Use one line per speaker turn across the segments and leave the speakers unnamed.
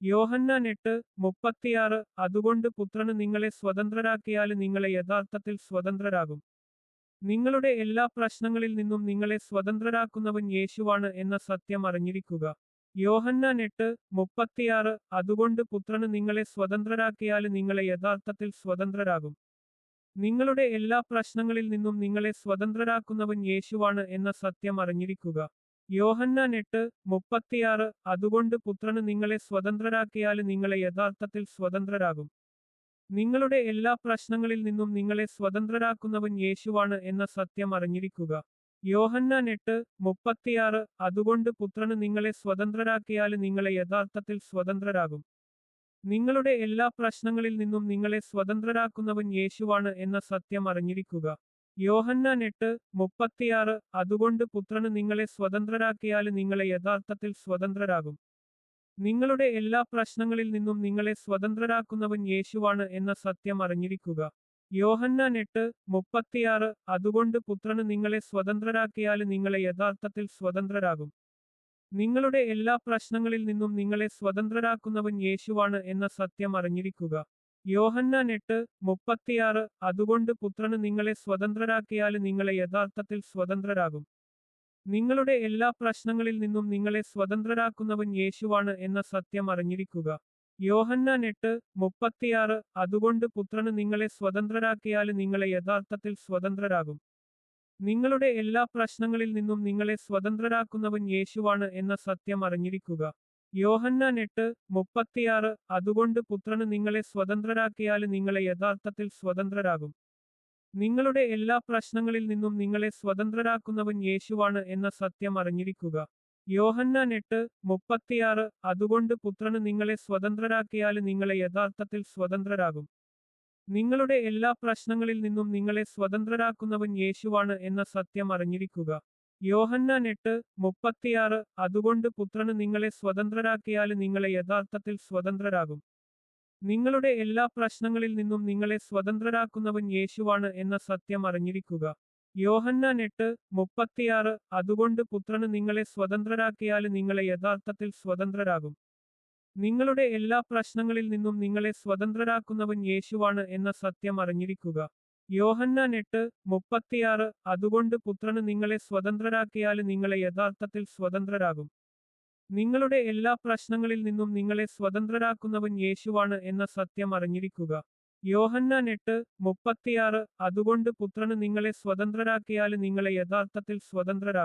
യോഹന്നാൻ 8:36 അതുകൊണ്ട് പുത്രന് നിങ്ങളെ സ്വതന്ത്രരാക്കിയാല് നിങ്ങളെ യഥാർത്ഥത്തിൽ സ്വതന്ത്രരാകും. നിങ്ങളുടെ എല്ലാ പ്രശ്നങ്ങളിൽ നിന്നും നിങ്ങളെ സ്വതന്ത്രരാക്കുന്നവൻ യേശുവാണ് എന്ന സത്യം അറിഞ്ഞിരിക്കുക. യോഹന്നാൻ 8:36 അതുകൊണ്ട് പുത്രന് നിങ്ങളെ സ്വതന്ത്രരാക്കിയാല് നിങ്ങളെ യഥാർത്ഥത്തിൽ സ്വതന്ത്രരാകും. നിങ്ങളുടെ എല്ലാ പ്രശ്നങ്ങളിൽ നിന്നും നിങ്ങളെ സ്വതന്ത്രരാക്കുന്നവൻ യേശുവാണ് എന്ന സത്യം അറിഞ്ഞിരിക്കുക. യോഹന്നാൻ 8:36 അതുകൊണ്ട് പുത്രന് നിങ്ങളെ സ്വതന്ത്രരാക്കിയാല് നിങ്ങളെ യഥാർത്ഥത്തിൽ സ്വതന്ത്രരാകും. നിങ്ങളുടെ എല്ലാ പ്രശ്നങ്ങളിൽ നിന്നും നിങ്ങളെ സ്വതന്ത്രരാക്കുന്നവൻ യേശുവാണ് എന്ന സത്യം അറിഞ്ഞിരിക്കുക. യോഹന്നാൻ 8:36 അതുകൊണ്ട് പുത്രന് നിങ്ങളെ സ്വതന്ത്രരാക്കിയാല് നിങ്ങളെ യഥാർത്ഥത്തിൽ സ്വതന്ത്രരാകും. നിങ്ങളുടെ എല്ലാ പ്രശ്നങ്ങളിൽ നിന്നും നിങ്ങളെ സ്വതന്ത്രരാക്കുന്നവൻ യേശുവാണ് എന്ന സത്യം അറിഞ്ഞിരിക്കുക. യോഹന്നാൻ 8:36 അതുകൊണ്ട് പുത്രന് നിങ്ങളെ സ്വതന്ത്രരാക്കിയാല് നിങ്ങളെ യഥാർത്ഥത്തിൽ സ്വതന്ത്രരാകും. നിങ്ങളുടെ എല്ലാ പ്രശ്നങ്ങളിൽ നിന്നും നിങ്ങളെ സ്വതന്ത്രരാക്കുന്നവൻ യേശുവാണ് എന്ന സത്യം അറിഞ്ഞിരിക്കുക. യോഹന്നാൻ 8:36 അതുകൊണ്ട് പുത്രന് നിങ്ങളെ സ്വതന്ത്രരാക്കിയാല് നിങ്ങളെ യഥാർത്ഥത്തിൽ സ്വതന്ത്രരാകും. നിങ്ങളുടെ എല്ലാ പ്രശ്നങ്ങളിൽ നിന്നും നിങ്ങളെ സ്വതന്ത്രരാക്കുന്നവൻ യേശുവാണ് എന്ന സത്യം അറിഞ്ഞിരിക്കുക. യോഹന്നാൻ 8:36 അതുകൊണ്ട് പുത്രന് നിങ്ങളെ സ്വതന്ത്രരാക്കിയാല് നിങ്ങളെ യഥാർത്ഥത്തിൽ സ്വതന്ത്രരാകും. നിങ്ങളുടെ എല്ലാ പ്രശ്നങ്ങളിൽ നിന്നും നിങ്ങളെ സ്വതന്ത്രരാക്കുന്നവൻ യേശുവാണ് എന്ന സത്യം അറിഞ്ഞിരിക്കുക. യോഹന്നാൻ 8:36 അതുകൊണ്ട് പുത്രന് നിങ്ങളെ സ്വതന്ത്രരാക്കിയാല് നിങ്ങളെ യഥാർത്ഥത്തിൽ സ്വതന്ത്രരാകും. നിങ്ങളുടെ എല്ലാ പ്രശ്നങ്ങളിൽ നിന്നും നിങ്ങളെ സ്വതന്ത്രരാക്കുന്നവൻ യേശുവാണ് എന്ന സത്യം അറിഞ്ഞിരിക്കുക. യോഹന്നാൻ 8:36 അതുകൊണ്ട് പുത്രന് നിങ്ങളെ സ്വതന്ത്രരാക്കിയാല് നിങ്ങളെ യഥാർത്ഥത്തിൽ സ്വതന്ത്രരാകും. നിങ്ങളുടെ എല്ലാ പ്രശ്നങ്ങളിൽ നിന്നും നിങ്ങളെ സ്വതന്ത്രരാക്കുന്നവൻ യേശുവാണ് എന്ന സത്യം അറിഞ്ഞിരിക്കുക. യോഹന്നാൻ 8:36 അതുകൊണ്ട് പുത്രന് നിങ്ങളെ സ്വതന്ത്രരാക്കിയാല് നിങ്ങളെ യഥാർത്ഥത്തിൽ സ്വതന്ത്രരാകും. നിങ്ങളുടെ എല്ലാ പ്രശ്നങ്ങളിൽ നിന്നും നിങ്ങളെ സ്വതന്ത്രരാക്കുന്നവൻ യേശുവാണ് എന്ന സത്യം അറിഞ്ഞിരിക്കുക. യോഹന്നാൻ 8:36 അതുകൊണ്ട് പുത്രന് നിങ്ങളെ സ്വതന്ത്രരാക്കിയാല് നിങ്ങളെ യഥാർത്ഥത്തിൽ സ്വതന്ത്രരാകും. നിങ്ങളുടെ എല്ലാ പ്രശ്നങ്ങളിൽ നിന്നും നിങ്ങളെ സ്വതന്ത്രരാക്കുന്നവൻ യേശുവാണ് എന്ന സത്യം അറിഞ്ഞിരിക്കുക. യോഹന്നാൻ 8:36 അതുകൊണ്ട് പുത്രന് നിങ്ങളെ സ്വതന്ത്രരാക്കിയാല് നിങ്ങളെ യഥാർത്ഥത്തിൽ സ്വതന്ത്രരാകും. നിങ്ങളുടെ എല്ലാ പ്രശ്നങ്ങളിൽ നിന്നും നിങ്ങളെ സ്വതന്ത്രരാക്കുന്നവൻ യേശുവാണ് എന്ന സത്യം അറിഞ്ഞിരിക്കുക. യോഹന്നാൻ 8:36 അതുകൊണ്ട് പുത്രന് നിങ്ങളെ സ്വതന്ത്രരാക്കിയാല് നിങ്ങളെ യഥാർത്ഥത്തിൽ സ്വതന്ത്രരാകും. നിങ്ങളുടെ എല്ലാ പ്രശ്നങ്ങളിൽ നിന്നും നിങ്ങളെ സ്വതന്ത്രരാക്കുന്നവൻ യേശുവാണ് എന്ന സത്യം അറിഞ്ഞിരിക്കുക. യോഹന്നാൻ 8:36 അതുകൊണ്ട് പുത്രന് നിങ്ങളെ സ്വതന്ത്രരാക്കിയാല് നിങ്ങളെ യഥാർത്ഥത്തിൽ സ്വതന്ത്രരാകും.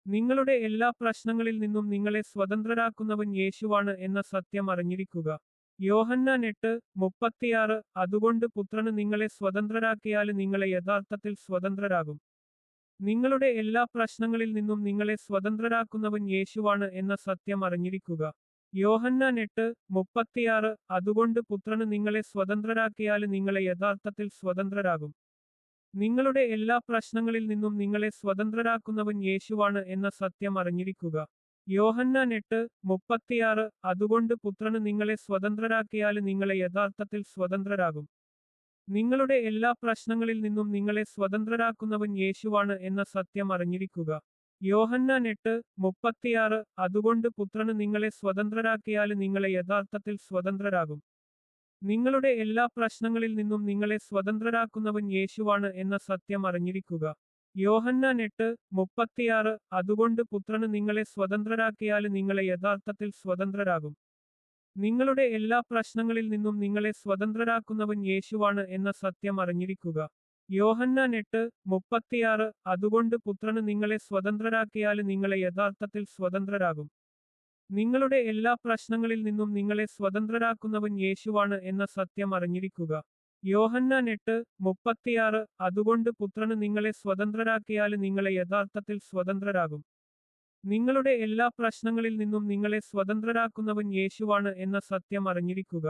നിങ്ങളുടെ എല്ലാ പ്രശ്നങ്ങളിൽ നിന്നും നിങ്ങളെ സ്വതന്ത്രരാക്കുന്നവൻ യേശുവാണ് എന്ന സത്യം അറിഞ്ഞിരിക്കുക. യോഹന്നാൻ 8:36 അതുകൊണ്ട് പുത്രന് നിങ്ങളെ സ്വതന്ത്രരാക്കിയാല് നിങ്ങളെ യഥാർത്ഥത്തിൽ സ്വതന്ത്രരാകും. നിങ്ങളുടെ എല്ലാ പ്രശ്നങ്ങളിൽ നിന്നും നിങ്ങളെ സ്വതന്ത്രരാക്കുന്നവൻ യേശുവാണ് എന്ന സത്യം അറിഞ്ഞിരിക്കുക. യോഹന്നാൻ 8:36 അതുകൊണ്ട് പുത്രന് നിങ്ങളെ സ്വതന്ത്രരാക്കിയാല് നിങ്ങളെ യഥാർത്ഥത്തിൽ സ്വതന്ത്രരാകും. നിങ്ങളുടെ എല്ലാ പ്രശ്നങ്ങളിൽ നിന്നും നിങ്ങളെ സ്വതന്ത്രരാക്കുന്നവൻ യേശുവാണ് എന്ന സത്യം അറിഞ്ഞിരിക്കുക. യോഹന്നാൻ 8:36 അതുകൊണ്ട് പുത്രന് നിങ്ങളെ സ്വതന്ത്രരാക്കിയാല് നിങ്ങളെ യഥാർത്ഥത്തിൽ സ്വതന്ത്രരാകും. നിങ്ങളുടെ എല്ലാ പ്രശ്നങ്ങളിൽ നിന്നും നിങ്ങളെ സ്വതന്ത്രരാക്കുന്നവൻ യേശുവാണ് എന്ന സത്യം അറിഞ്ഞിരിക്കുക. യോഹന്നാൻ 8:36 അതുകൊണ്ട് പുത്രന് നിങ്ങളെ സ്വതന്ത്രരാക്കിയാല് നിങ്ങളെ യഥാർത്ഥത്തിൽ സ്വതന്ത്രരാകും. നിങ്ങളുടെ എല്ലാ പ്രശ്നങ്ങളിൽ നിന്നും നിങ്ങളെ സ്വതന്ത്രരാക്കുന്നവൻ യേശുവാണ് എന്ന സത്യം അറിഞ്ഞിരിക്കുക. യോഹന്നാൻ 8:36 അതുകൊണ്ട് പുത്രന് നിങ്ങളെ സ്വതന്ത്രരാക്കിയാല് നിങ്ങളെ യഥാർത്ഥത്തിൽ സ്വതന്ത്രരാകും. നിങ്ങളുടെ എല്ലാ പ്രശ്നങ്ങളിൽ നിന്നും നിങ്ങളെ സ്വതന്ത്രരാക്കുന്നവൻ യേശുവാണ് എന്ന സത്യം അറിഞ്ഞിരിക്കുക. യോഹന്നാൻ 8:36 അതുകൊണ്ട് പുത്രന് നിങ്ങളെ സ്വതന്ത്രരാക്കിയാല് നിങ്ങളെ യഥാർത്ഥത്തിൽ സ്വതന്ത്രരാകും. നിങ്ങളുടെ എല്ലാ പ്രശ്നങ്ങളിൽ നിന്നും നിങ്ങളെ സ്വതന്ത്രരാക്കുന്നവൻ യേശുവാണ് എന്ന സത്യം അറിഞ്ഞിരിക്കുക. യോഹന്നാൻ 8:36 അതുകൊണ്ട് പുത്രന് നിങ്ങളെ സ്വതന്ത്രരാക്കിയാല് നിങ്ങളെ യഥാർത്ഥത്തിൽ സ്വതന്ത്രരാകും. നിങ്ങളുടെ എല്ലാ പ്രശ്നങ്ങളിൽ നിന്നും നിങ്ങളെ സ്വതന്ത്രരാക്കുന്നവൻ യേശുവാണ് എന്ന സത്യം അറിഞ്ഞിരിക്കുക.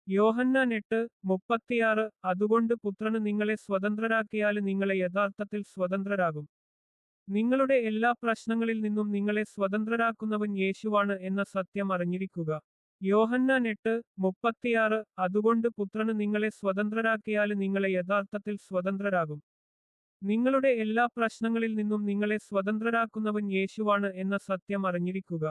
യോഹന്നാൻ 8:36 അതുകൊണ്ട് പുത്രന് നിങ്ങളെ സ്വതന്ത്രരാക്കിയാല് നിങ്ങളെ യഥാർത്ഥത്തിൽ സ്വതന്ത്രരാകും. നിങ്ങളുടെ എല്ലാ പ്രശ്നങ്ങളിൽ നിന്നും നിങ്ങളെ സ്വതന്ത്രരാക്കുന്നവൻ യേശുവാണ് എന്ന സത്യം അറിഞ്ഞിരിക്കുക. യോഹന്നാൻ 8:36 അതുകൊണ്ട് പുത്രന് നിങ്ങളെ സ്വതന്ത്രരാക്കിയാല് നിങ്ങളെ യഥാർത്ഥത്തിൽ സ്വതന്ത്രരാകും. നിങ്ങളുടെ എല്ലാ പ്രശ്നങ്ങളിൽ നിന്നും നിങ്ങളെ സ്വതന്ത്രരാക്കുന്നവൻ യേശുവാണ് എന്ന സത്യം അറിഞ്ഞിരിക്കുക.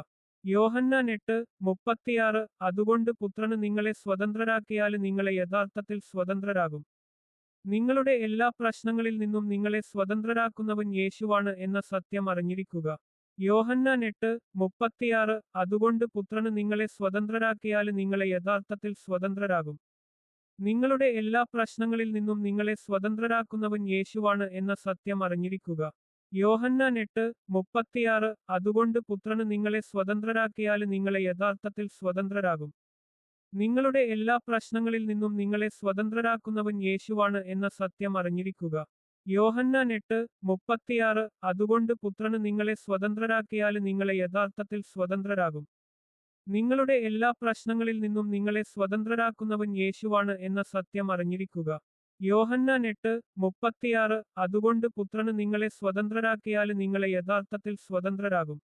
യോഹന്നാൻ 8:36 അതുകൊണ്ട് പുത്രന് നിങ്ങളെ സ്വതന്ത്രരാക്കിയാല് നിങ്ങളെ യഥാർത്ഥത്തിൽ സ്വതന്ത്രരാകും. നിങ്ങളുടെ എല്ലാ പ്രശ്നങ്ങളിൽ നിന്നും നിങ്ങളെ സ്വതന്ത്രരാക്കുന്നവൻ യേശുവാണ് എന്ന സത്യം അറിഞ്ഞിരിക്കുക. യോഹന്നാൻ 8:36 അതുകൊണ്ട് പുത്രന് നിങ്ങളെ സ്വതന്ത്രരാക്കിയാല് നിങ്ങളെ യഥാർത്ഥത്തിൽ സ്വതന്ത്രരാകും. നിങ്ങളുടെ എല്ലാ പ്രശ്നങ്ങളിൽ നിന്നും നിങ്ങളെ സ്വതന്ത്രരാക്കുന്നവൻ യേശുവാണ് എന്ന സത്യം അറിഞ്ഞിരിക്കുക. യോഹന്നാൻ 8:36 അതുകൊണ്ട് പുത്രന് നിങ്ങളെ സ്വതന്ത്രരാക്കിയാല് നിങ്ങളെ യഥാർത്ഥത്തിൽ സ്വതന്ത്രരാകും. നിങ്ങളുടെ എല്ലാ പ്രശ്നങ്ങളിൽ നിന്നും നിങ്ങളെ സ്വതന്ത്രരാക്കുന്നവൻ യേശുവാണ് എന്ന സത്യം അറിഞ്ഞിരിക്കുക. യോഹന്നാൻ 8:36 അതുകൊണ്ട് പുത്രന് നിങ്ങളെ സ്വതന്ത്രരാക്കിയാല് നിങ്ങളെ യഥാർത്ഥത്തിൽ സ്വതന്ത്രരാകും. നിങ്ങളുടെ എല്ലാ പ്രശ്നങ്ങളിൽ നിന്നും നിങ്ങളെ സ്വതന്ത്രരാക്കുന്നവൻ യേശുവാണ് എന്ന സത്യം അറിഞ്ഞിരിക്കുക. യോഹന്നാൻ 8:36 അതുകൊണ്ട് പുത്രന് നിങ്ങളെ സ്വതന്ത്രരാക്കിയാല് നിങ്ങളെ യഥാർത്ഥത്തിൽ സ്വതന്ത്രരാകും.